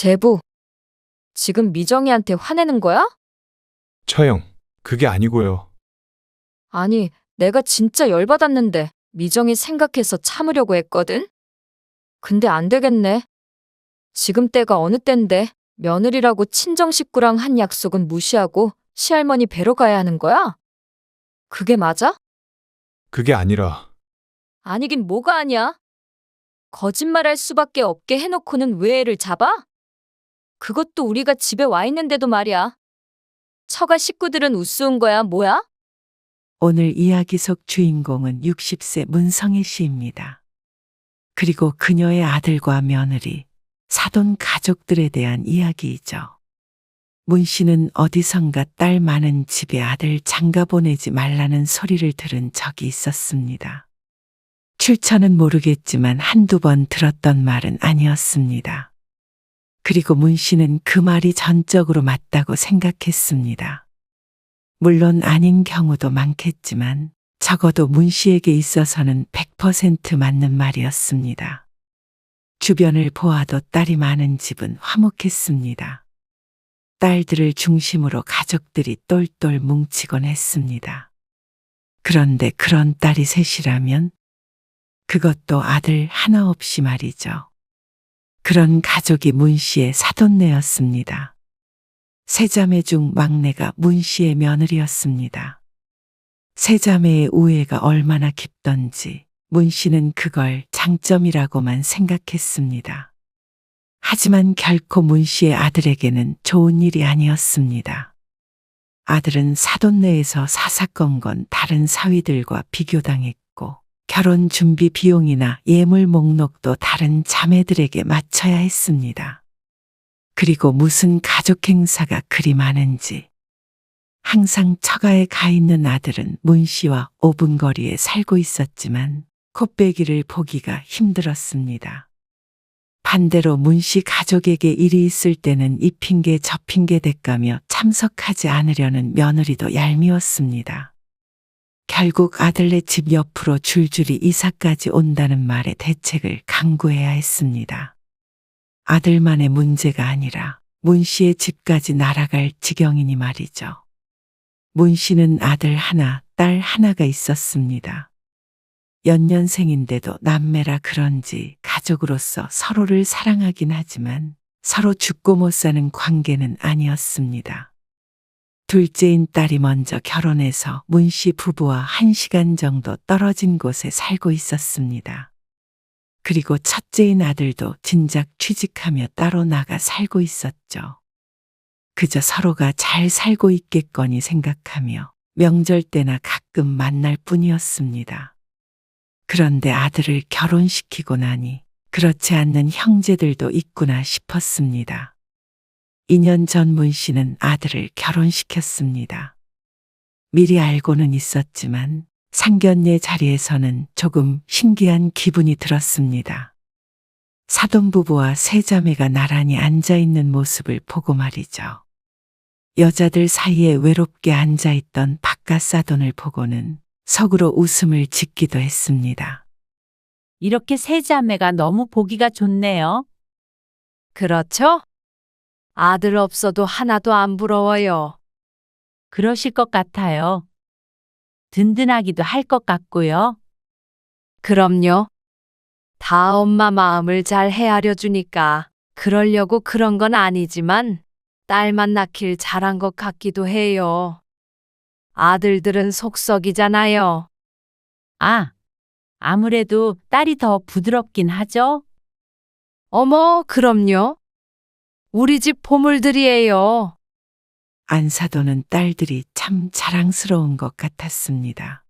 제부, 지금 미정이한테 화내는 거야? 처형, 그게 아니고요. 아니, 내가 진짜 열받았는데 미정이 생각해서 참으려고 했거든? 근데 안 되겠네. 지금 때가 어느 땐데 며느리라고 친정 식구랑 한 약속은 무시하고 시할머니 뵈러 가야 하는 거야? 그게 맞아? 그게 아니라 아니긴 뭐가 아니야. 거짓말할 수밖에 없게 해놓고는 왜 애를 잡아? 그것도 우리가 집에 와 있는데도 말이야. 처가 식구들은 우스운 거야, 뭐야? 오늘 이야기 속 주인공은 60세 문성애 씨입니다. 그리고 그녀의 아들과 며느리, 사돈 가족들에 대한 이야기이죠. 문 씨는 어디선가 딸 많은 집에 아들 장가 보내지 말라는 소리를 들은 적이 있었습니다. 출처는 모르겠지만 한두 번 들었던 말은 아니었습니다. 그리고 문 씨는 그 말이 전적으로 맞다고 생각했습니다. 물론 아닌 경우도 많겠지만 적어도 문 씨에게 있어서는 100% 맞는 말이었습니다. 주변을 보아도 딸이 많은 집은 화목했습니다. 딸들을 중심으로 가족들이 똘똘 뭉치곤 했습니다. 그런데 그런 딸이 셋이라면 그것도 아들 하나 없이 말이죠. 그런 가족이 문 씨의 사돈네였습니다. 세 자매 중 막내가 문 씨의 며느리였습니다. 세 자매의 우애가 얼마나 깊던지 문 씨는 그걸 장점이라고만 생각했습니다. 하지만 결코 문 씨의 아들에게는 좋은 일이 아니었습니다. 아들은 사돈네에서 사사건건 다른 사위들과 비교당했고 결혼 준비 비용이나 예물 목록도 다른 자매들에게 맞춰야 했습니다. 그리고 무슨 가족 행사가 그리 많은지 항상 처가에 가 있는 아들은 문 씨와 5분 거리에 살고 있었지만 콧배기를 보기가 힘들었습니다. 반대로 문 씨 가족에게 일이 있을 때는 이 핑계 저 핑계 대까며 참석하지 않으려는 며느리도 얄미웠습니다. 결국 아들네 집 옆으로 줄줄이 이사까지 온다는 말에 대책을 강구해야 했습니다. 아들만의 문제가 아니라 문 씨의 집까지 날아갈 지경이니 말이죠. 문 씨는 아들 하나, 딸 하나가 있었습니다. 연년생인데도 남매라 그런지 가족으로서 서로를 사랑하긴 하지만 서로 죽고 못 사는 관계는 아니었습니다. 둘째인 딸이 먼저 결혼해서 문 씨 부부와 1시간 정도 떨어진 곳에 살고 있었습니다. 그리고 첫째인 아들도 진작 취직하며 따로 나가 살고 있었죠. 그저 서로가 잘 살고 있겠거니 생각하며 명절 때나 가끔 만날 뿐이었습니다. 그런데 아들을 결혼시키고 나니 그렇지 않는 형제들도 있구나 싶었습니다. 2년 전 문 씨는 아들을 결혼시켰습니다. 미리 알고는 있었지만 상견례 자리에서는 조금 신기한 기분이 들었습니다. 사돈부부와 세 자매가 나란히 앉아있는 모습을 보고 말이죠. 여자들 사이에 외롭게 앉아있던 바깥 사돈을 보고는 속으로 웃음을 짓기도 했습니다. 이렇게 세 자매가 너무 보기가 좋네요. 그렇죠? 아들 없어도 하나도 안 부러워요. 그러실 것 같아요. 든든하기도 할 것 같고요. 그럼요. 다 엄마 마음을 잘 헤아려 주니까 그러려고 그런 건 아니지만 딸만 낳길 잘한 것 같기도 해요. 아들들은 속썩이잖아요. 아, 아무래도 딸이 더 부드럽긴 하죠? 어머, 그럼요. 우리 집 보물들이에요. 안사돈은 딸들이 참 자랑스러운 것 같았습니다.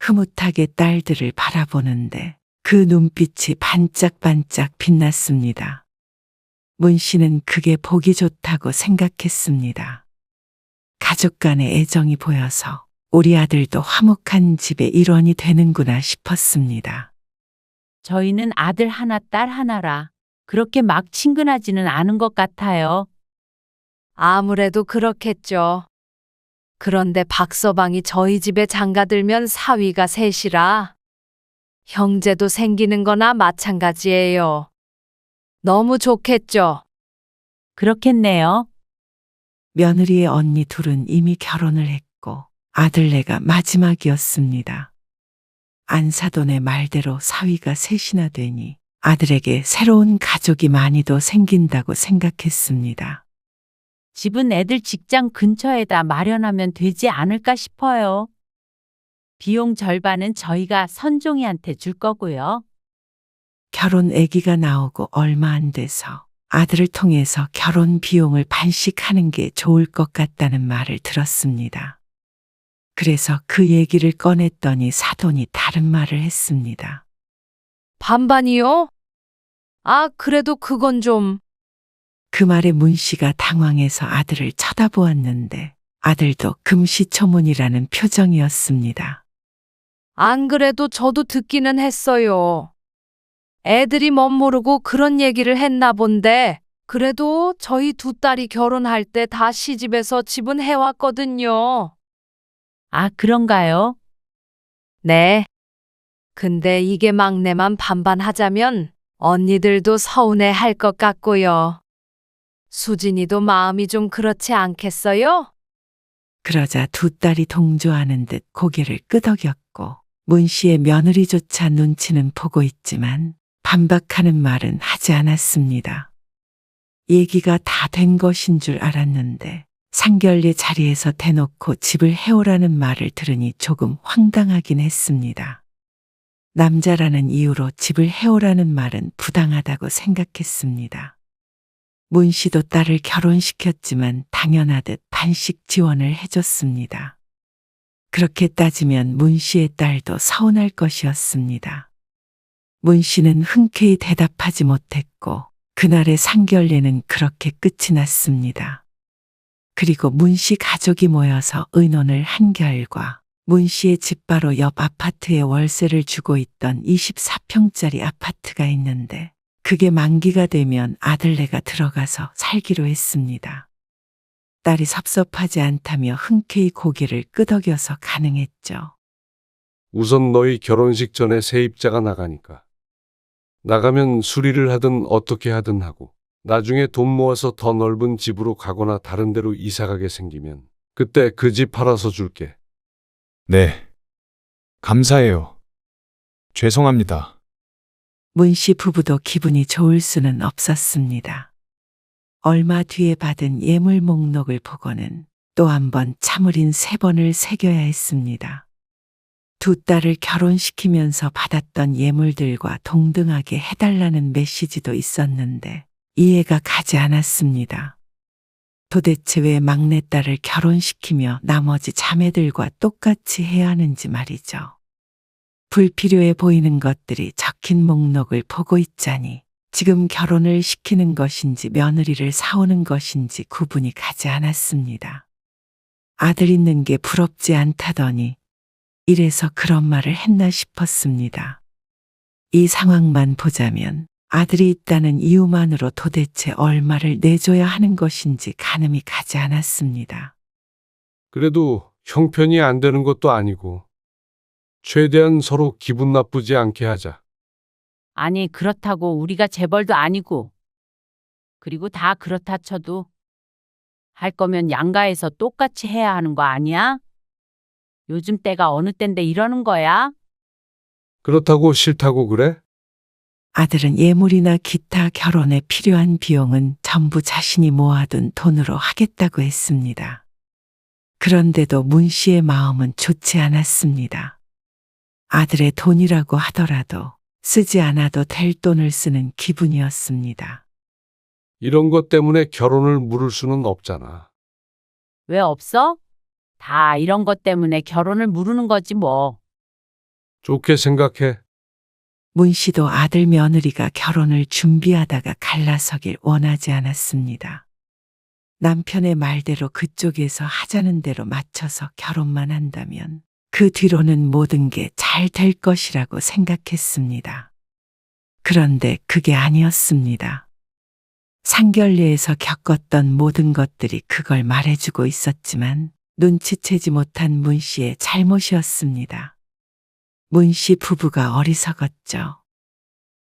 흐뭇하게 딸들을 바라보는데 그 눈빛이 반짝반짝 빛났습니다. 문 씨는 그게 보기 좋다고 생각했습니다. 가족 간의 애정이 보여서 우리 아들도 화목한 집의 일원이 되는구나 싶었습니다. 저희는 아들 하나, 딸 하나라 그렇게 막 친근하지는 않은 것 같아요. 아무래도 그렇겠죠. 그런데 박서방이 저희 집에 장가들면 사위가 셋이라 형제도 생기는 거나 마찬가지예요. 너무 좋겠죠. 그렇겠네요. 며느리의 언니 둘은 이미 결혼을 했고 아들네가 마지막이었습니다. 안사돈의 말대로 사위가 셋이나 되니 아들에게 새로운 가족이 많이도 생긴다고 생각했습니다. 집은 애들 직장 근처에다 마련하면 되지 않을까 싶어요. 비용 절반은 저희가 선종이한테 줄 거고요. 결혼 아기가 나오고 얼마 안 돼서 아들을 통해서 결혼 비용을 반씩하는 게 좋을 것 같다는 말을 들었습니다. 그래서 그 얘기를 꺼냈더니 사돈이 다른 말을 했습니다. 반반이요? 아, 그래도 그건 좀. 그 말에 문 씨가 당황해서 아들을 쳐다보았는데 아들도 금시초문이라는 표정이었습니다. 안 그래도 저도 듣기는 했어요. 애들이 멋모르고 그런 얘기를 했나 본데, 그래도 저희 두 딸이 결혼할 때 다 시집에서 지분 해왔거든요. 아, 그런가요? 네. 근데 이게 막내만 반반하자면 언니들도 서운해 할 것 같고요. 수진이도 마음이 좀 그렇지 않겠어요? 그러자 두 딸이 동조하는 듯 고개를 끄덕였고 문 씨의 며느리조차 눈치는 보고 있지만 반박하는 말은 하지 않았습니다. 얘기가 다 된 것인 줄 알았는데 상견례 자리에서 대놓고 집을 해오라는 말을 들으니 조금 황당하긴 했습니다. 남자라는 이유로 집을 해오라는 말은 부당하다고 생각했습니다. 문 씨도 딸을 결혼시켰지만 당연하듯 반씩 지원을 해줬습니다. 그렇게 따지면 문 씨의 딸도 서운할 것이었습니다. 문 씨는 흔쾌히 대답하지 못했고 그날의 상견례는 그렇게 끝이 났습니다. 그리고 문 씨 가족이 모여서 의논을 한 결과 문 씨의 집 바로 옆 아파트에 월세를 주고 있던 24평짜리 아파트가 있는데 그게 만기가 되면 아들네가 들어가서 살기로 했습니다. 딸이 섭섭하지 않다며 흔쾌히 고개를 끄덕여서 가능했죠. 우선 너희 결혼식 전에 세입자가 나가니까. 나가면 수리를 하든 어떻게 하든 하고 나중에 돈 모아서 더 넓은 집으로 가거나 다른 데로 이사 가게 생기면 그때 그 집 팔아서 줄게. 네. 감사해요. 죄송합니다. 문 씨 부부도 기분이 좋을 수는 없었습니다. 얼마 뒤에 받은 예물 목록을 보고는 또 한 번 참을인 3번을 새겨야 했습니다. 두 딸을 결혼시키면서 받았던 예물들과 동등하게 해달라는 메시지도 있었는데 이해가 가지 않았습니다. 도대체 왜 막내딸을 결혼시키며 나머지 자매들과 똑같이 해야 하는지 말이죠. 불필요해 보이는 것들이 적힌 목록을 보고 있자니 지금 결혼을 시키는 것인지 며느리를 사오는 것인지 구분이 가지 않았습니다. 아들 있는 게 부럽지 않다더니 이래서 그런 말을 했나 싶었습니다. 이 상황만 보자면 아들이 있다는 이유만으로 도대체 얼마를 내줘야 하는 것인지 가늠이 가지 않았습니다. 그래도 형편이 안 되는 것도 아니고 최대한 서로 기분 나쁘지 않게 하자. 아니, 그렇다고 우리가 재벌도 아니고. 그리고 다 그렇다 쳐도 할 거면 양가에서 똑같이 해야 하는 거 아니야? 요즘 때가 어느 때인데 이러는 거야? 그렇다고 싫다고 그래? 아들은 예물이나 기타 결혼에 필요한 비용은 전부 자신이 모아둔 돈으로 하겠다고 했습니다. 그런데도 문 씨의 마음은 좋지 않았습니다. 아들의 돈이라고 하더라도 쓰지 않아도 될 돈을 쓰는 기분이었습니다. 이런 것 때문에 결혼을 미룰 수는 없잖아. 왜 없어? 다 이런 것 때문에 결혼을 미루는 거지 뭐. 좋게 생각해. 문 씨도 아들 며느리가 결혼을 준비하다가 갈라서길 원하지 않았습니다. 남편의 말대로 그쪽에서 하자는 대로 맞춰서 결혼만 한다면 그 뒤로는 모든 게 잘 될 것이라고 생각했습니다. 그런데 그게 아니었습니다. 상견례에서 겪었던 모든 것들이 그걸 말해주고 있었지만 눈치채지 못한 문 씨의 잘못이었습니다. 문 씨 부부가 어리석었죠.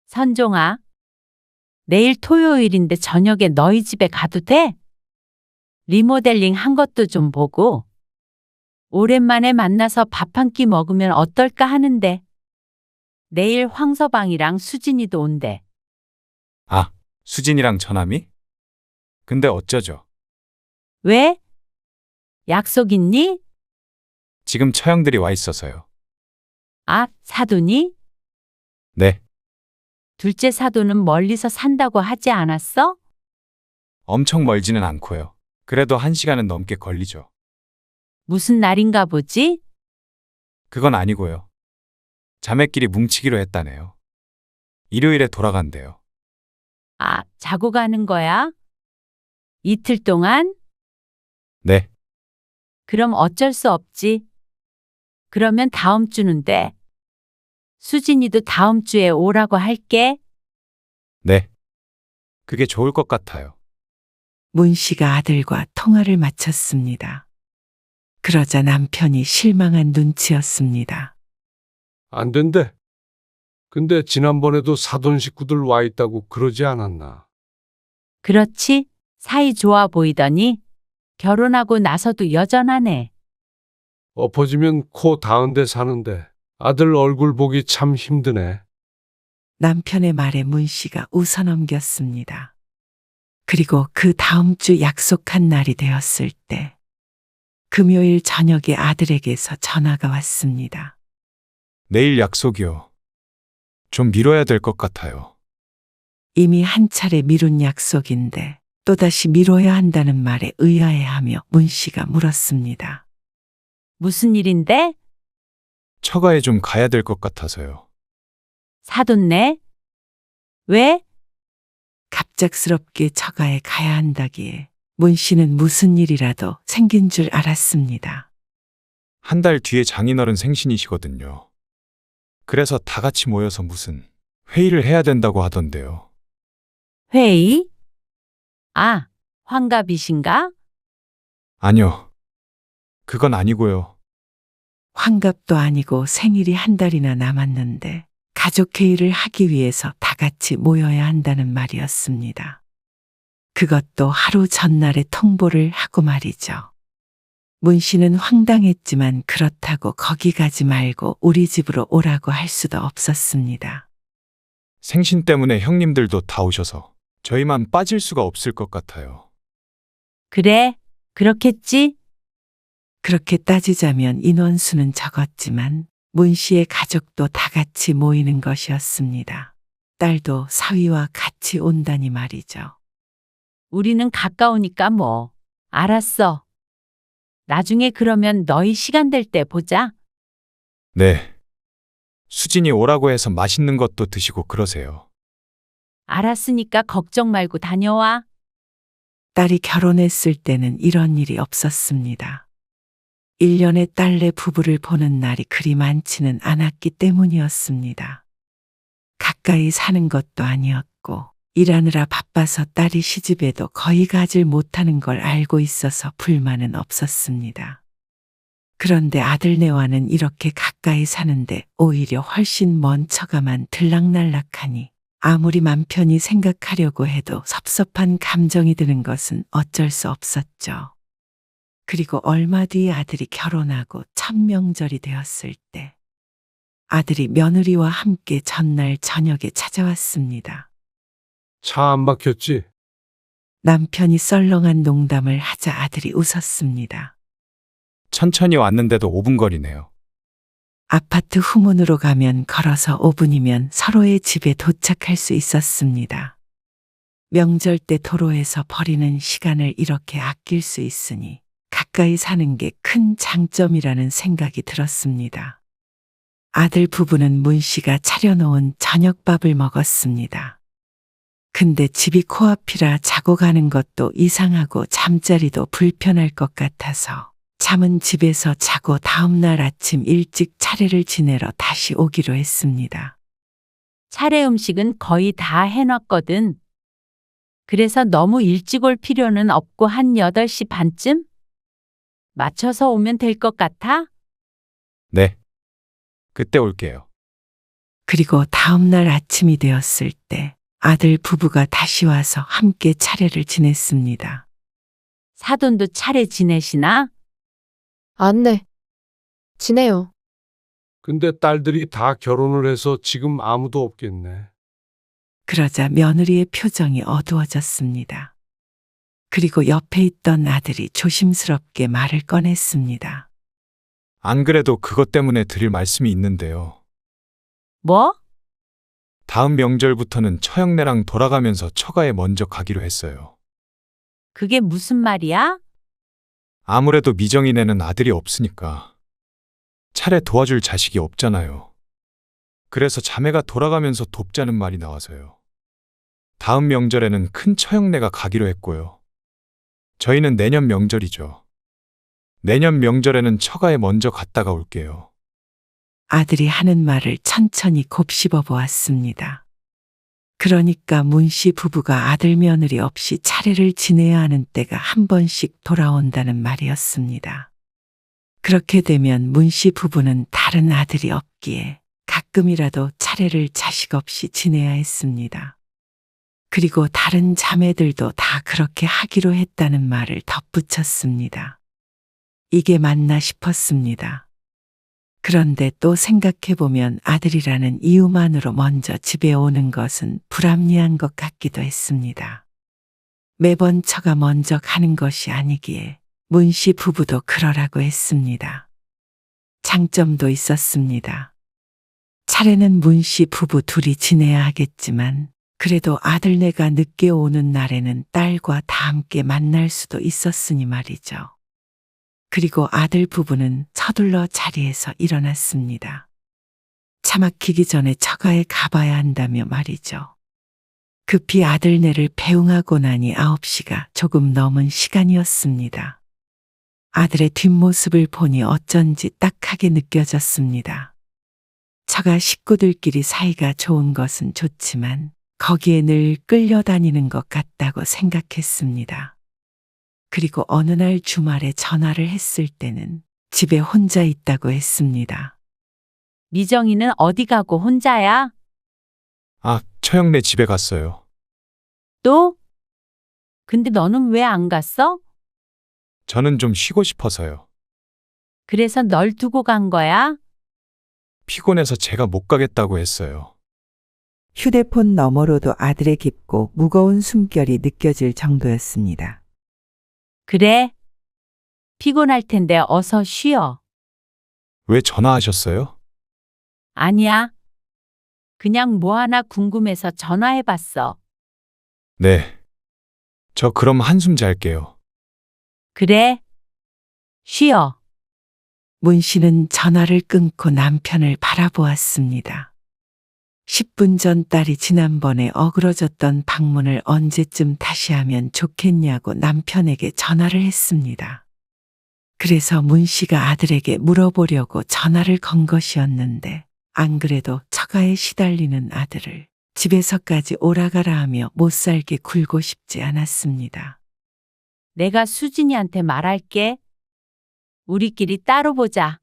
선종아, 내일 토요일인데 저녁에 너희 집에 가도 돼? 리모델링 한 것도 좀 보고. 오랜만에 만나서 밥 한 끼 먹으면 어떨까 하는데. 내일 황서방이랑 수진이도 온대. 아, 수진이랑 전함이? 근데 어쩌죠? 왜? 약속 있니? 지금 처형들이 와 있어서요. 아, 사돈이? 네, 둘째 사돈은 멀리서 산다고 하지 않았어? 엄청 멀지는 않고요. 그래도 1시간은 넘게 걸리죠. 무슨 날인가 보지? 그건 아니고요. 자매끼리 뭉치기로 했다네요. 일요일에 돌아간대요. 아, 자고 가는 거야? 이틀 동안? 네, 그럼 어쩔 수 없지. 그러면 다음 주는 돼. 수진이도 다음 주에 오라고 할게. 네. 그게 좋을 것 같아요. 문 씨가 아들과 통화를 마쳤습니다. 그러자 남편이 실망한 눈치였습니다. 안 된대. 근데 지난번에도 사돈 식구들 와 있다고 그러지 않았나? 그렇지? 사이 좋아 보이더니 결혼하고 나서도 여전하네. 엎어지면 코 닿은 데 사는데 아들 얼굴 보기 참 힘드네. 남편의 말에 문 씨가 웃어넘겼습니다. 그리고 그 다음 주 약속한 날이 되었을 때 금요일 저녁에 아들에게서 전화가 왔습니다. 내일 약속이요. 좀 미뤄야 될 것 같아요. 이미 한 차례 미룬 약속인데 또다시 미뤄야 한다는 말에 의아해하며 문 씨가 물었습니다. 무슨 일인데? 처가에 좀 가야 될 것 같아서요. 사돈네? 왜? 갑작스럽게 처가에 가야 한다기에 문 씨는 무슨 일이라도 생긴 줄 알았습니다. 1달 뒤에 장인어른 생신이시거든요. 그래서 다 같이 모여서 무슨 회의를 해야 된다고 하던데요. 회의? 아, 환갑이신가? 아니요. 그건 아니고요. 환갑도 아니고 생일이 한 달이나 남았는데 가족회의를 하기 위해서 다 같이 모여야 한다는 말이었습니다. 그것도 하루 전날에 통보를 하고 말이죠. 문 씨는 황당했지만 그렇다고 거기 가지 말고 우리 집으로 오라고 할 수도 없었습니다. 생신 때문에 형님들도 다 오셔서 저희만 빠질 수가 없을 것 같아요. 그래, 그렇겠지? 그렇게 따지자면 인원수는 적었지만 문 씨의 가족도 다 같이 모이는 것이었습니다. 딸도 사위와 같이 온다니 말이죠. 우리는 가까우니까 뭐. 알았어. 나중에 그러면 너희 시간 될 때 보자. 네. 수진이 오라고 해서 맛있는 것도 드시고 그러세요. 알았으니까 걱정 말고 다녀와. 딸이 결혼했을 때는 이런 일이 없었습니다. 1년에 딸내 부부를 보는 날이 그리 많지는 않았기 때문이었습니다. 가까이 사는 것도 아니었고 일하느라 바빠서 딸이 시집에도 거의 가질 못하는 걸 알고 있어서 불만은 없었습니다. 그런데 아들네와는 이렇게 가까이 사는데 오히려 훨씬 먼 처가만 들락날락하니 아무리 맘 편히 생각하려고 해도 섭섭한 감정이 드는 것은 어쩔 수 없었죠. 그리고 얼마 뒤 아들이 결혼하고 첫 명절이 되었을 때 아들이 며느리와 함께 전날 저녁에 찾아왔습니다. 차 안 막혔지? 남편이 썰렁한 농담을 하자 아들이 웃었습니다. 천천히 왔는데도 5분 거리네요. 아파트 후문으로 가면 걸어서 5분이면 서로의 집에 도착할 수 있었습니다. 명절 때 도로에서 버리는 시간을 이렇게 아낄 수 있으니 가까이 사는 게 큰 장점이라는 생각이 들었습니다. 아들 부부는 문 씨가 차려놓은 저녁밥을 먹었습니다. 근데 집이 코앞이라 자고 가는 것도 이상하고 잠자리도 불편할 것 같아서 잠은 집에서 자고 다음날 아침 일찍 차례를 지내러 다시 오기로 했습니다. 차례 음식은 거의 다 해놨거든. 그래서 너무 일찍 올 필요는 없고 한 8시 반쯤? 맞춰서 오면 될 것 같아? 네. 그때 올게요. 그리고 다음날 아침이 되었을 때 아들 부부가 다시 와서 함께 차례를 지냈습니다. 사돈도 차례 지내시나? 네. 지내요. 근데 딸들이 다 결혼을 해서 지금 아무도 없겠네. 그러자 며느리의 표정이 어두워졌습니다. 그리고 옆에 있던 아들이 조심스럽게 말을 꺼냈습니다. 안 그래도 그것 때문에 드릴 말씀이 있는데요. 뭐? 다음 명절부터는 처형네랑 돌아가면서 처가에 먼저 가기로 했어요. 그게 무슨 말이야? 아무래도 미정이네는 아들이 없으니까 차례 도와줄 자식이 없잖아요. 그래서 자매가 돌아가면서 돕자는 말이 나와서요. 다음 명절에는 큰 처형네가 가기로 했고요. 저희는 내년 명절이죠. 내년 명절에는 처가에 먼저 갔다가 올게요. 아들이 하는 말을 천천히 곱씹어 보았습니다. 그러니까 문씨 부부가 아들 며느리 없이 차례를 지내야 하는 때가 한 번씩 돌아온다는 말이었습니다. 그렇게 되면 문씨 부부는 다른 아들이 없기에 가끔이라도 차례를 자식 없이 지내야 했습니다. 그리고 다른 자매들도 다 그렇게 하기로 했다는 말을 덧붙였습니다. 이게 맞나 싶었습니다. 그런데 또 생각해보면 아들이라는 이유만으로 먼저 집에 오는 것은 불합리한 것 같기도 했습니다. 매번 처가 먼저 가는 것이 아니기에 문씨 부부도 그러라고 했습니다. 장점도 있었습니다. 차례는 문씨 부부 둘이 지내야 하겠지만 그래도 아들네가 늦게 오는 날에는 딸과 다 함께 만날 수도 있었으니 말이죠. 그리고 아들 부부는 서둘러 자리에서 일어났습니다. 차 막히기 전에 처가에 가봐야 한다며 말이죠. 급히 아들네를 배웅하고 나니 9시가 조금 넘은 시간이었습니다. 아들의 뒷모습을 보니 어쩐지 딱하게 느껴졌습니다. 처가 식구들끼리 사이가 좋은 것은 좋지만 거기에 늘 끌려다니는 것 같다고 생각했습니다. 그리고 어느 날 주말에 전화를 했을 때는 집에 혼자 있다고 했습니다. 미정이는 어디 가고 혼자야? 아, 처형네 집에 갔어요. 또? 근데 너는 왜 안 갔어? 저는 좀 쉬고 싶어서요. 그래서 널 두고 간 거야? 피곤해서 제가 못 가겠다고 했어요. 휴대폰 너머로도 아들의 깊고 무거운 숨결이 느껴질 정도였습니다. 그래. 피곤할 텐데 어서 쉬어. 왜 전화하셨어요? 아니야. 그냥 뭐 하나 궁금해서 전화해봤어. 네. 저 그럼 한숨 잘게요. 그래. 쉬어. 문 씨는 전화를 끊고 남편을 바라보았습니다. 10분 전 딸이 지난번에 어그러졌던 방문을 언제쯤 다시 하면 좋겠냐고 남편에게 전화를 했습니다. 그래서 문 씨가 아들에게 물어보려고 전화를 건 것이었는데 안 그래도 처가에 시달리는 아들을 집에서까지 오라가라 하며 못살게 굴고 싶지 않았습니다. 내가 수진이한테 말할게. 우리끼리 따로 보자.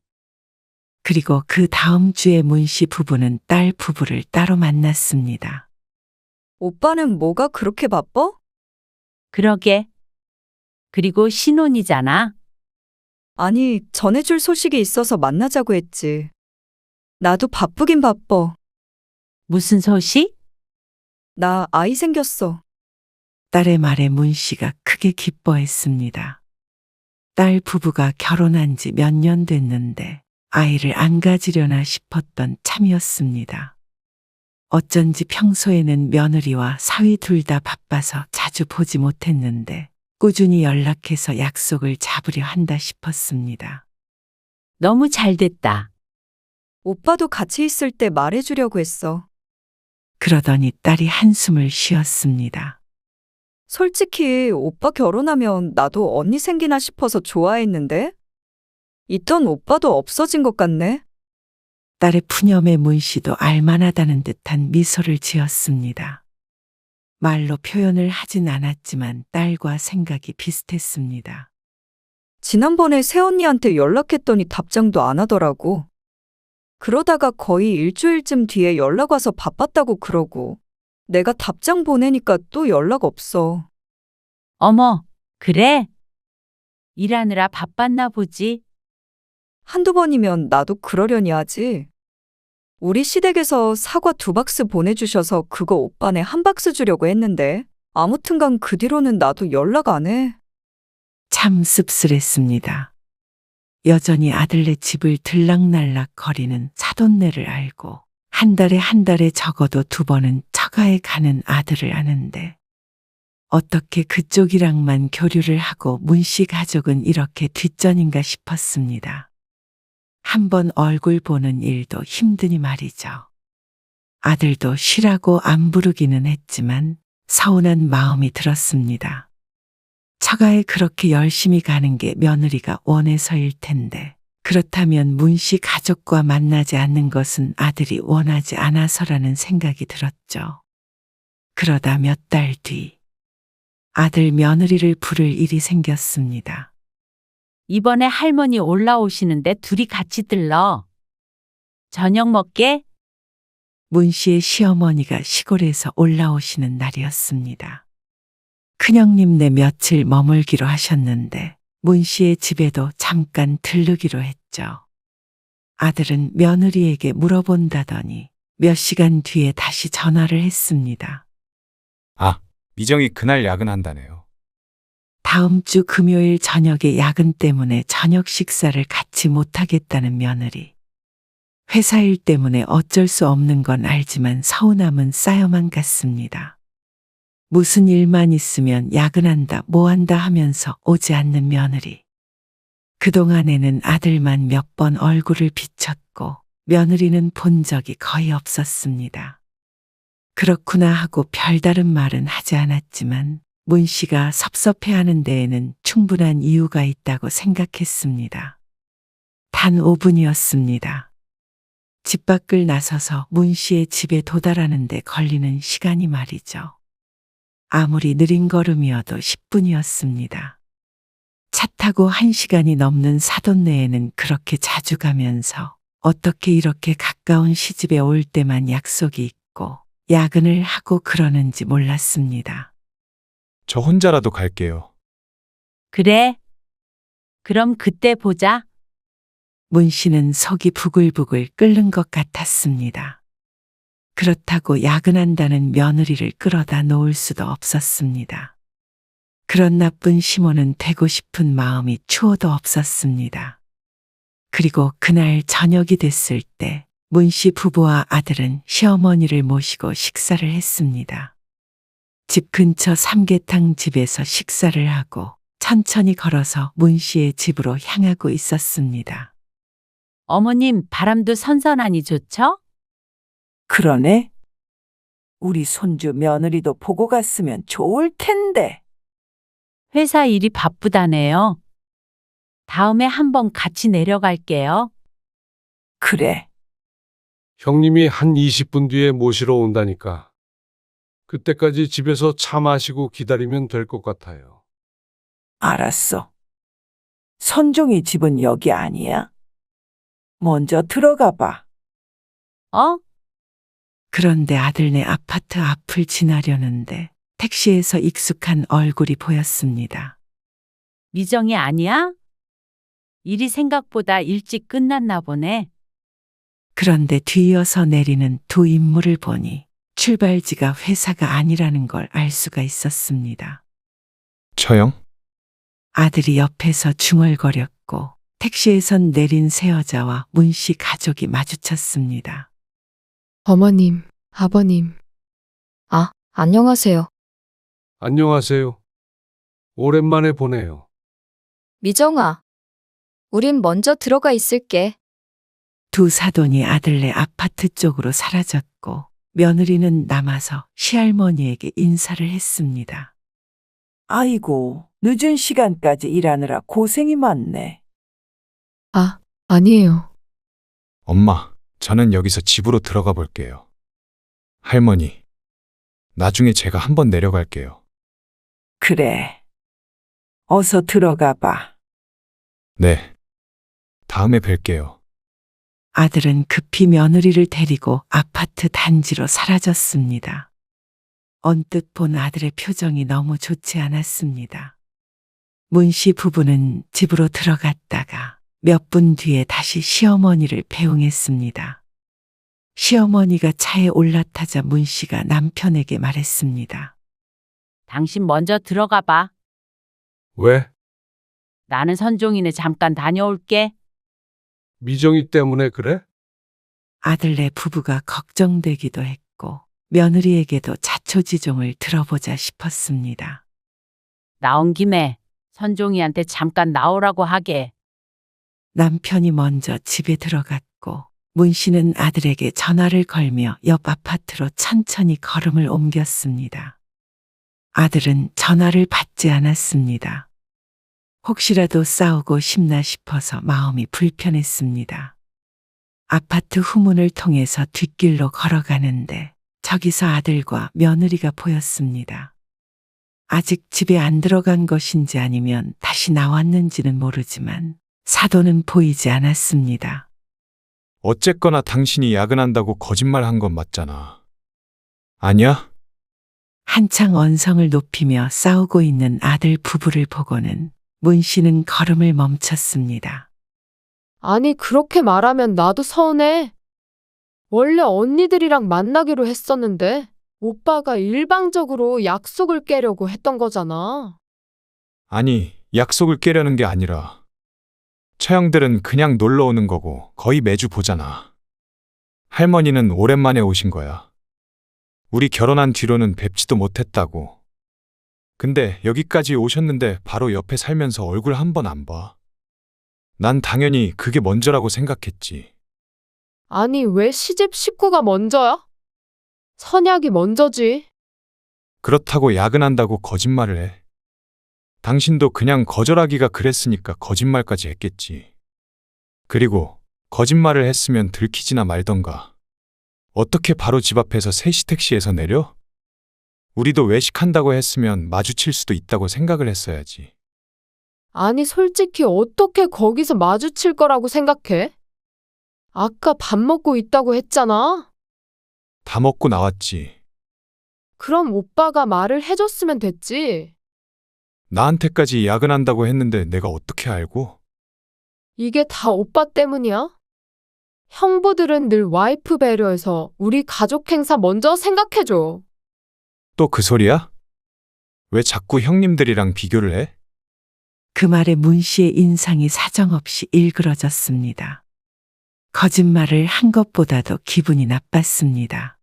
그리고 그 다음 주에 문 씨 부부는 딸 부부를 따로 만났습니다. 오빠는 뭐가 그렇게 바빠? 그러게. 그리고 신혼이잖아. 아니, 전해줄 소식이 있어서 만나자고 했지. 나도 바쁘긴 바빠. 무슨 소식? 나 아이 생겼어. 딸의 말에 문 씨가 크게 기뻐했습니다. 딸 부부가 결혼한 지 몇 년 됐는데 아이를 안 가지려나 싶었던 참이었습니다. 어쩐지 평소에는 며느리와 사위 둘 다 바빠서 자주 보지 못했는데 꾸준히 연락해서 약속을 잡으려 한다 싶었습니다. 너무 잘 됐다. 오빠도 같이 있을 때 말해주려고 했어. 그러더니 딸이 한숨을 쉬었습니다. 솔직히 오빠 결혼하면 나도 언니 생기나 싶어서 좋아했는데? 있던 오빠도 없어진 것 같네. 딸의 푸념에 문 씨도 알만하다는 듯한 미소를 지었습니다. 말로 표현을 하진 않았지만 딸과 생각이 비슷했습니다. 지난번에 새언니한테 연락했더니 답장도 안 하더라고. 그러다가 거의 일주일쯤 뒤에 연락 와서 바빴다고 그러고 내가 답장 보내니까 또 연락 없어. 어머, 그래? 일하느라 바빴나 보지. 한두 번이면 나도 그러려니 하지. 우리 시댁에서 사과 2박스 보내주셔서 그거 오빠네 1박스 주려고 했는데 아무튼간 그 뒤로는 나도 연락 안 해. 참 씁쓸했습니다. 여전히 아들네 집을 들락날락 거리는 사돈네를 알고 한 달에 적어도 2번은 처가에 가는 아들을 아는데 어떻게 그쪽이랑만 교류를 하고 문씨 가족은 이렇게 뒷전인가 싶었습니다. 한번 얼굴 보는 일도 힘드니 말이죠. 아들도 쉬라고 안 부르기는 했지만 서운한 마음이 들었습니다. 처가에 그렇게 열심히 가는 게 며느리가 원해서일 텐데 그렇다면 문씨 가족과 만나지 않는 것은 아들이 원하지 않아서라는 생각이 들었죠. 그러다 몇 달 뒤 아들 며느리를 부를 일이 생겼습니다. 이번에 할머니 올라오시는데 둘이 같이 들러. 저녁 먹게? 문씨의 시어머니가 시골에서 올라오시는 날이었습니다. 큰형님네 며칠 머물기로 하셨는데 문씨의 집에도 잠깐 들르기로 했죠. 아들은 며느리에게 물어본다더니 몇 시간 뒤에 다시 전화를 했습니다. 아, 미정이 그날 야근한다네요. 다음 주 금요일 저녁에 야근 때문에 저녁 식사를 같이 못하겠다는 며느리. 회사 일 때문에 어쩔 수 없는 건 알지만 서운함은 쌓여만 갔습니다. 무슨 일만 있으면 야근한다 뭐한다 하면서 오지 않는 며느리. 그동안에는 아들만 몇 번 얼굴을 비쳤고 며느리는 본 적이 거의 없었습니다. 그렇구나 하고 별다른 말은 하지 않았지만 문 씨가 섭섭해하는 데에는 충분한 이유가 있다고 생각했습니다. 단 5분이었습니다. 집 밖을 나서서 문 씨의 집에 도달하는 데 걸리는 시간이 말이죠. 아무리 느린 걸음이어도 10분이었습니다. 차 타고 1시간이 넘는 사돈네에는 그렇게 자주 가면서 어떻게 이렇게 가까운 시집에 올 때만 약속이 있고 야근을 하고 그러는지 몰랐습니다. 저 혼자라도 갈게요. 그래. 그럼 그때 보자. 문 씨는 속이 부글부글 끓는 것 같았습니다. 그렇다고 야근한다는 며느리를 끌어다 놓을 수도 없었습니다. 그런 나쁜 시모는 되고 싶은 마음이 추호도 없었습니다. 그리고 그날 저녁이 됐을 때 문 씨 부부와 아들은 시어머니를 모시고 식사를 했습니다. 집 근처 삼계탕 집에서 식사를 하고 천천히 걸어서 문 씨의 집으로 향하고 있었습니다. 어머님 바람도 선선하니 좋죠? 그러네. 우리 손주 며느리도 보고 갔으면 좋을 텐데. 회사 일이 바쁘다네요. 다음에 한번 같이 내려갈게요. 그래. 형님이 한 20분 뒤에 모시러 온다니까. 그때까지 집에서 차 마시고 기다리면 될 것 같아요. 알았어. 선종이 집은 여기 아니야? 먼저 들어가 봐. 어? 그런데 아들네 아파트 앞을 지나려는데 택시에서 익숙한 얼굴이 보였습니다. 미정이 아니야? 일이 생각보다 일찍 끝났나 보네. 그런데 뒤이어서 내리는 두 인물을 보니 출발지가 회사가 아니라는 걸 알 수가 있었습니다. 처형? 아들이 옆에서 중얼거렸고 택시에선 내린 새 여자와 문 씨 가족이 마주쳤습니다. 어머님, 아버님. 아, 안녕하세요. 안녕하세요. 오랜만에 보네요. 미정아. 우린 먼저 들어가 있을게. 두 사돈이 아들네 아파트 쪽으로 사라졌고 며느리는 남아서 시할머니에게 인사를 했습니다. 아이고, 늦은 시간까지 일하느라 고생이 많네. 아, 아니에요. 엄마, 저는 여기서 집으로 들어가 볼게요. 할머니, 나중에 제가 한번 내려갈게요. 그래. 어서 들어가 봐. 네. 다음에 뵐게요. 아들은 급히 며느리를 데리고 아파트 단지로 사라졌습니다. 언뜻 본 아들의 표정이 너무 좋지 않았습니다. 문 씨 부부는 집으로 들어갔다가 몇 분 뒤에 다시 시어머니를 배웅했습니다. 시어머니가 차에 올라타자 문 씨가 남편에게 말했습니다. 당신 먼저 들어가 봐. 왜? 나는 선종이네 잠깐 다녀올게. 미정이 때문에 그래? 아들네 부부가 걱정되기도 했고 며느리에게도 자초지종을 들어보자 싶었습니다. 나온 김에 선종이한테 잠깐 나오라고 하게. 남편이 먼저 집에 들어갔고 문 씨는 아들에게 전화를 걸며 옆 아파트로 천천히 걸음을 옮겼습니다. 아들은 전화를 받지 않았습니다. 혹시라도 싸우고 싶나 싶어서 마음이 불편했습니다. 아파트 후문을 통해서 뒷길로 걸어가는데 저기서 아들과 며느리가 보였습니다. 아직 집에 안 들어간 것인지 아니면 다시 나왔는지는 모르지만 사도는 보이지 않았습니다. 어쨌거나 당신이 야근한다고 거짓말 한 건 맞잖아. 아니야? 한창 언성을 높이며 싸우고 있는 아들 부부를 보고는 문 씨는 걸음을 멈췄습니다. 아니, 그렇게 말하면 나도 서운해. 원래 언니들이랑 만나기로 했었는데 오빠가 일방적으로 약속을 깨려고 했던 거잖아. 아니, 약속을 깨려는 게 아니라 처형들은 그냥 놀러 오는 거고 거의 매주 보잖아. 할머니는 오랜만에 오신 거야. 우리 결혼한 뒤로는 뵙지도 못했다고. 근데 여기까지 오셨는데 바로 옆에 살면서 얼굴 한 번 안 봐. 난 당연히 그게 먼저라고 생각했지. 아니, 왜 시집 식구가 먼저야? 선약이 먼저지. 그렇다고 야근한다고 거짓말을 해. 당신도 그냥 거절하기가 그랬으니까 거짓말까지 했겠지. 그리고 거짓말을 했으면 들키지나 말던가. 어떻게 바로 집 앞에서 3시 택시에서 내려? 우리도 외식한다고 했으면 마주칠 수도 있다고 생각을 했어야지. 아니, 솔직히 어떻게 거기서 마주칠 거라고 생각해? 아까 밥 먹고 있다고 했잖아. 다 먹고 나왔지. 그럼 오빠가 말을 해줬으면 됐지. 나한테까지 야근한다고 했는데 내가 어떻게 알고? 이게 다 오빠 때문이야? 형부들은 늘 와이프 배려해서 우리 가족 행사 먼저 생각해줘. 또 그 소리야? 왜 자꾸 형님들이랑 비교를 해? 그 말에 문 씨의 인상이 사정없이 일그러졌습니다. 거짓말을 한 것보다도 기분이 나빴습니다.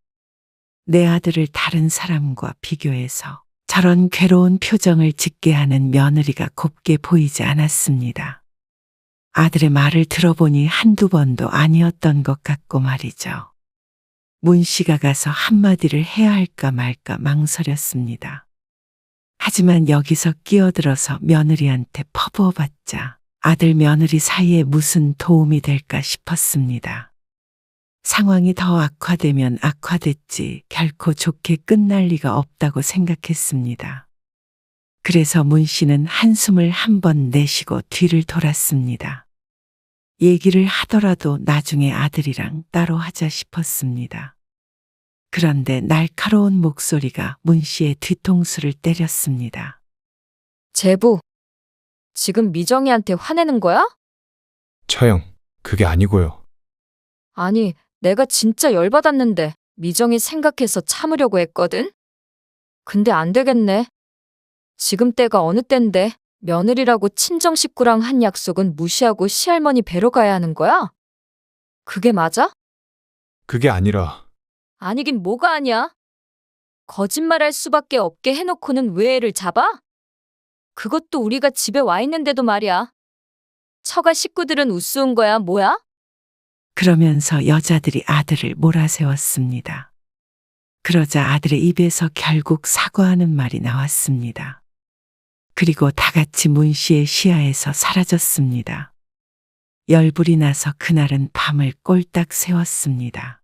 내 아들을 다른 사람과 비교해서 저런 괴로운 표정을 짓게 하는 며느리가 곱게 보이지 않았습니다. 아들의 말을 들어보니 한두 번도 아니었던 것 같고 말이죠. 문 씨가 가서 한마디를 해야 할까 말까 망설였습니다. 하지만 여기서 끼어들어서 며느리한테 퍼부어봤자 아들 며느리 사이에 무슨 도움이 될까 싶었습니다. 상황이 더 악화되면 악화됐지 결코 좋게 끝날 리가 없다고 생각했습니다. 그래서 문 씨는 한숨을 한 번 내쉬고 뒤를 돌았습니다. 얘기를 하더라도 나중에 아들이랑 따로 하자 싶었습니다. 그런데 날카로운 목소리가 문 씨의 뒤통수를 때렸습니다. 제부, 지금 미정이한테 화내는 거야? 처형, 그게 아니고요. 아니, 내가 진짜 열받았는데 미정이 생각해서 참으려고 했거든? 근데 안 되겠네. 지금 때가 어느 땐데 며느리라고 친정 식구랑 한 약속은 무시하고 시할머니 뵈러 가야 하는 거야? 그게 맞아? 그게 아니라 아니긴 뭐가 아니야. 거짓말할 수밖에 없게 해놓고는 왜 애를 잡아? 그것도 우리가 집에 와 있는데도 말이야. 처가 식구들은 우스운 거야, 뭐야? 그러면서 여자들이 아들을 몰아세웠습니다. 그러자 아들의 입에서 결국 사과하는 말이 나왔습니다. 그리고 다 같이 문 씨의 시야에서 사라졌습니다. 열불이 나서 그날은 밤을 꼴딱 새웠습니다.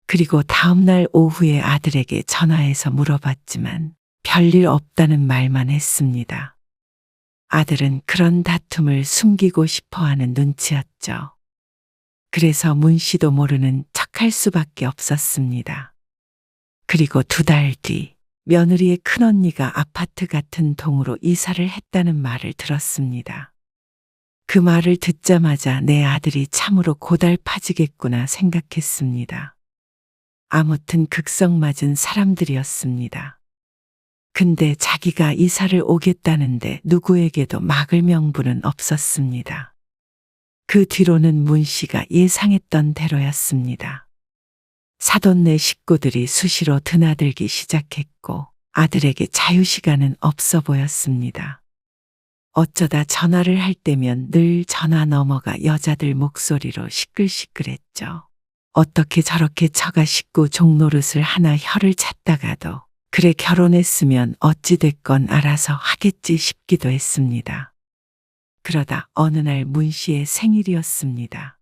그리고 다음날 오후에 아들에게 전화해서 물어봤지만 별일 없다는 말만 했습니다. 아들은 그런 다툼을 숨기고 싶어하는 눈치였죠. 그래서 문 씨도 모르는 척할 수밖에 없었습니다. 그리고 2달 뒤 며느리의 큰언니가 아파트 같은 동으로 이사를 했다는 말을 들었습니다. 그 말을 듣자마자 내 아들이 참으로 고달파지겠구나 생각했습니다. 아무튼 극성맞은 사람들이었습니다. 근데 자기가 이사를 오겠다는데 누구에게도 막을 명분은 없었습니다. 그 뒤로는 문 씨가 예상했던 대로였습니다. 사돈네 식구들이 수시로 드나들기 시작했고 아들에게 자유시간은 없어 보였습니다. 어쩌다 전화를 할 때면 늘 전화 넘어가 여자들 목소리로 시끌시끌했죠. 어떻게 저렇게 처가 식구 종노릇을 하나 혀를 찾다가도 그래 결혼했으면 어찌됐건 알아서 하겠지 싶기도 했습니다. 그러다 어느 날 문 씨의 생일이었습니다.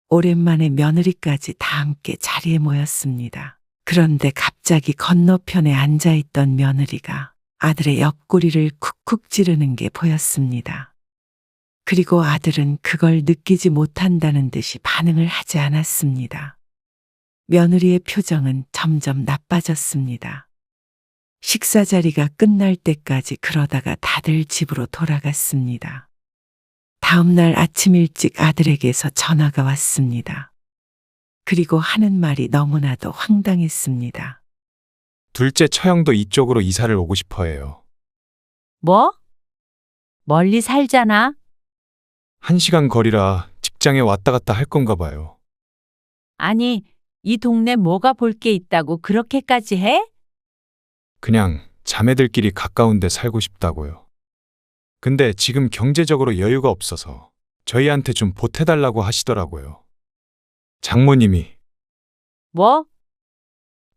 오랜만에 며느리까지 다 함께 자리에 모였습니다. 그런데 갑자기 건너편에 앉아있던 며느리가 아들의 옆구리를 쿡쿡 찌르는 게 보였습니다. 그리고 아들은 그걸 느끼지 못한다는 듯이 반응을 하지 않았습니다. 며느리의 표정은 점점 나빠졌습니다. 식사 자리가 끝날 때까지 그러다가 다들 집으로 돌아갔습니다. 다음 날 아침 일찍 아들에게서 전화가 왔습니다. 그리고 하는 말이 너무나도 황당했습니다. 둘째 처형도 이쪽으로 이사를 오고 싶어 해요. 뭐? 멀리 살잖아. 1시간 거리라 직장에 왔다 갔다 할 건가 봐요. 아니, 이 동네 뭐가 볼 게 있다고 그렇게까지 해? 그냥 자매들끼리 가까운 데 살고 싶다고요. 근데 지금 경제적으로 여유가 없어서 저희한테 좀 보태달라고 하시더라고요. 장모님이. 뭐?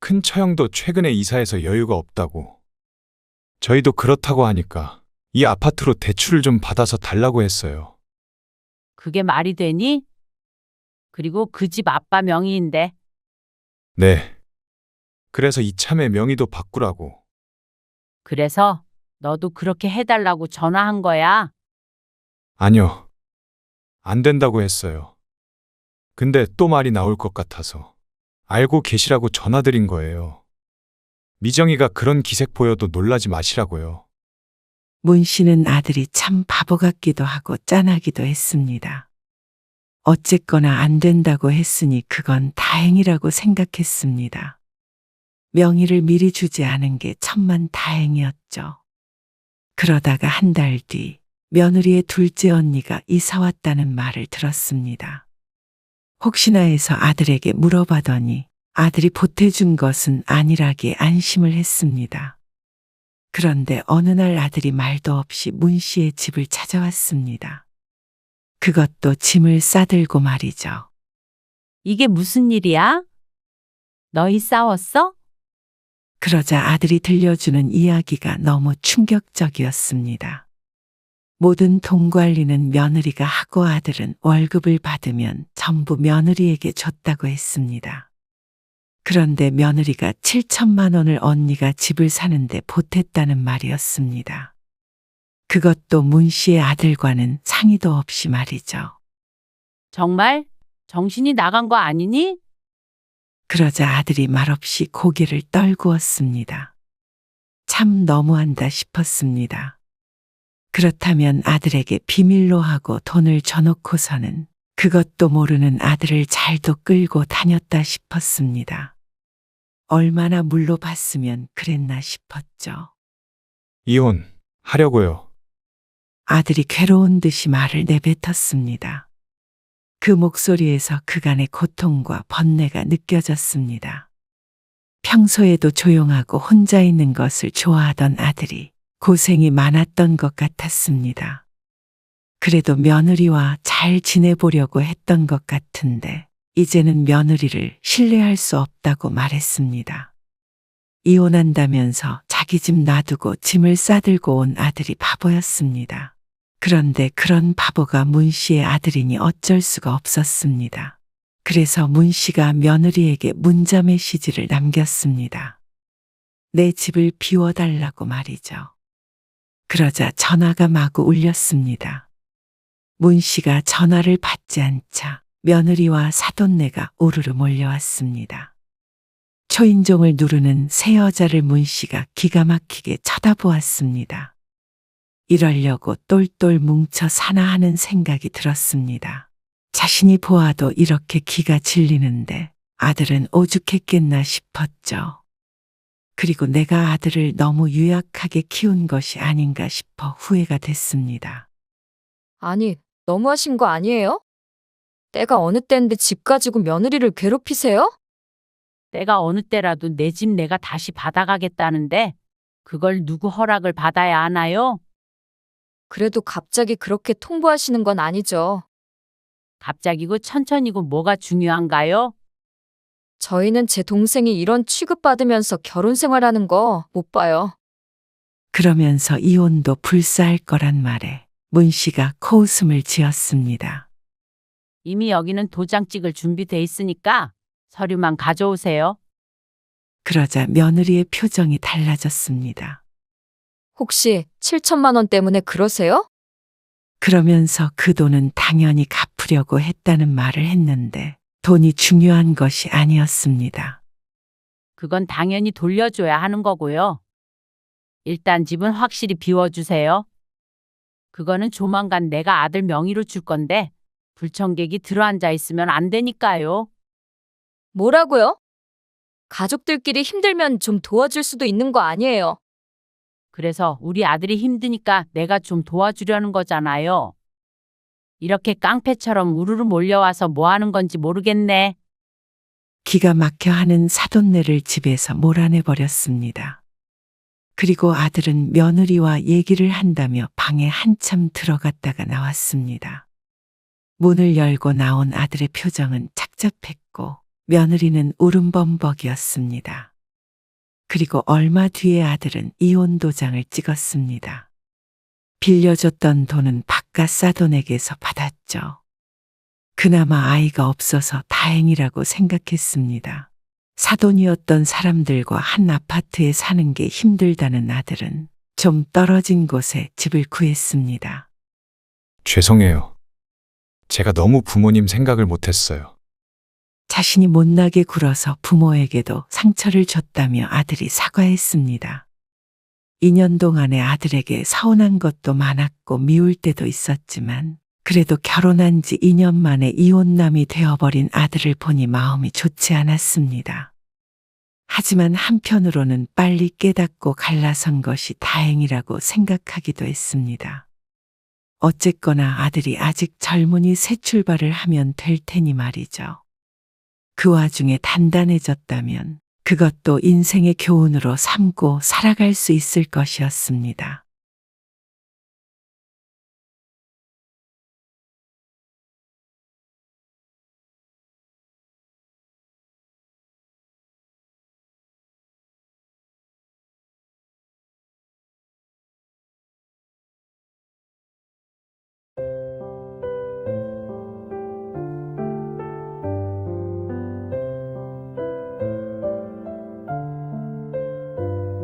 큰 처형도 최근에 이사해서 여유가 없다고. 저희도 그렇다고 하니까 이 아파트로 대출을 좀 받아서 달라고 했어요. 그게 말이 되니? 그리고 그 집 아빠 명의인데. 네. 그래서 이참에 명의도 바꾸라고. 그래서 너도 그렇게 해달라고 전화한 거야. 아니요. 안 된다고 했어요. 근데 또 말이 나올 것 같아서 알고 계시라고 전화드린 거예요. 미정이가 그런 기색 보여도 놀라지 마시라고요. 문 씨는 아들이 참 바보 같기도 하고 짠하기도 했습니다. 어쨌거나 안 된다고 했으니 그건 다행이라고 생각했습니다. 명의를 미리 주지 않은 게 천만 다행이었죠. 그러다가 한 달 뒤 며느리의 둘째 언니가 이사 왔다는 말을 들었습니다. 혹시나 해서 아들에게 물어봐더니 아들이 보태준 것은 아니라기에 안심을 했습니다. 그런데 어느 날 아들이 말도 없이 문 씨의 집을 찾아왔습니다. 그것도 짐을 싸들고 말이죠. 이게 무슨 일이야? 너희 싸웠어? 그러자 아들이 들려주는 이야기가 너무 충격적이었습니다. 모든 돈 관리는 며느리가 하고 아들은 월급을 받으면 전부 며느리에게 줬다고 했습니다. 그런데 며느리가 7천만 원을 언니가 집을 사는데 보탰다는 말이었습니다. 그것도 문 씨의 아들과는 상의도 없이 말이죠. 정말? 정신이 나간 거 아니니? 그러자 아들이 말없이 고개를 떨구었습니다. 참 너무한다 싶었습니다. 그렇다면 아들에게 비밀로 하고 돈을 줘놓고서는 그것도 모르는 아들을 잘도 끌고 다녔다 싶었습니다. 얼마나 물러봤으면 그랬나 싶었죠. 이혼하려고요. 아들이 괴로운 듯이 말을 내뱉었습니다. 그 목소리에서 그간의 고통과 번뇌가 느껴졌습니다. 평소에도 조용하고 혼자 있는 것을 좋아하던 아들이 고생이 많았던 것 같았습니다. 그래도 며느리와 잘 지내보려고 했던 것 같은데 이제는 며느리를 신뢰할 수 없다고 말했습니다. 이혼한다면서 자기 집 놔두고 짐을 싸들고 온 아들이 바보였습니다. 그런데 그런 바보가 문 씨의 아들이니 어쩔 수가 없었습니다. 그래서 문 씨가 며느리에게 문자 메시지를 남겼습니다. 내 집을 비워달라고 말이죠. 그러자 전화가 마구 울렸습니다. 문 씨가 전화를 받지 않자 며느리와 사돈네가 우르르 몰려왔습니다. 초인종을 누르는 새 여자를 문 씨가 기가 막히게 쳐다보았습니다. 이러려고 똘똘 뭉쳐 사나 하는 생각이 들었습니다. 자신이 보아도 이렇게 기가 질리는데 아들은 오죽했겠나 싶었죠. 그리고 내가 아들을 너무 유약하게 키운 것이 아닌가 싶어 후회가 됐습니다. 아니, 너무하신 거 아니에요? 때가 어느 때인데 집 가지고 며느리를 괴롭히세요? 때가 어느 때라도 내 집 내가 다시 받아가겠다는데 그걸 누구 허락을 받아야 하나요? 그래도 갑자기 그렇게 통보하시는 건 아니죠. 갑자기고 천천히고 뭐가 중요한가요? 저희는 제 동생이 이런 취급받으면서 결혼 생활하는 거 못 봐요. 그러면서 이혼도 불사할 거란 말에 문 씨가 코웃음을 지었습니다. 이미 여기는 도장 찍을 준비돼 있으니까 서류만 가져오세요. 그러자 며느리의 표정이 달라졌습니다. 혹시 7천만 원 때문에 그러세요? 그러면서 그 돈은 당연히 갚으려고 했다는 말을 했는데 돈이 중요한 것이 아니었습니다. 그건 당연히 돌려줘야 하는 거고요. 일단 집은 확실히 비워주세요. 그거는 조만간 내가 아들 명의로 줄 건데 불청객이 들어앉아 있으면 안 되니까요. 뭐라고요? 가족들끼리 힘들면 좀 도와줄 수도 있는 거 아니에요. 그래서 우리 아들이 힘드니까 내가 좀 도와주려는 거잖아요. 이렇게 깡패처럼 우르르 몰려와서 뭐 하는 건지 모르겠네. 기가 막혀 하는 사돈네를 집에서 몰아내버렸습니다. 그리고 아들은 며느리와 얘기를 한다며 방에 한참 들어갔다가 나왔습니다. 문을 열고 나온 아들의 표정은 착잡했고 며느리는 울음범벅이었습니다. 그리고 얼마 뒤에 아들은 이혼 도장을 찍었습니다. 빌려줬던 돈은 바깥 사돈에게서 받았죠. 그나마 아이가 없어서 다행이라고 생각했습니다. 사돈이었던 사람들과 한 아파트에 사는 게 힘들다는 아들은 좀 떨어진 곳에 집을 구했습니다. 죄송해요. 제가 너무 부모님 생각을 못했어요. 자신이 못나게 굴어서 부모에게도 상처를 줬다며 아들이 사과했습니다. 2년 동안에 아들에게 서운한 것도 많았고 미울 때도 있었지만 그래도 결혼한 지 2년 만에 이혼남이 되어버린 아들을 보니 마음이 좋지 않았습니다. 하지만 한편으로는 빨리 깨닫고 갈라선 것이 다행이라고 생각하기도 했습니다. 어쨌거나 아들이 아직 젊으니 새 출발을 하면 될 테니 말이죠. 그 와중에 단단해졌다면 그것도 인생의 교훈으로 삼고 살아갈 수 있을 것이었습니다.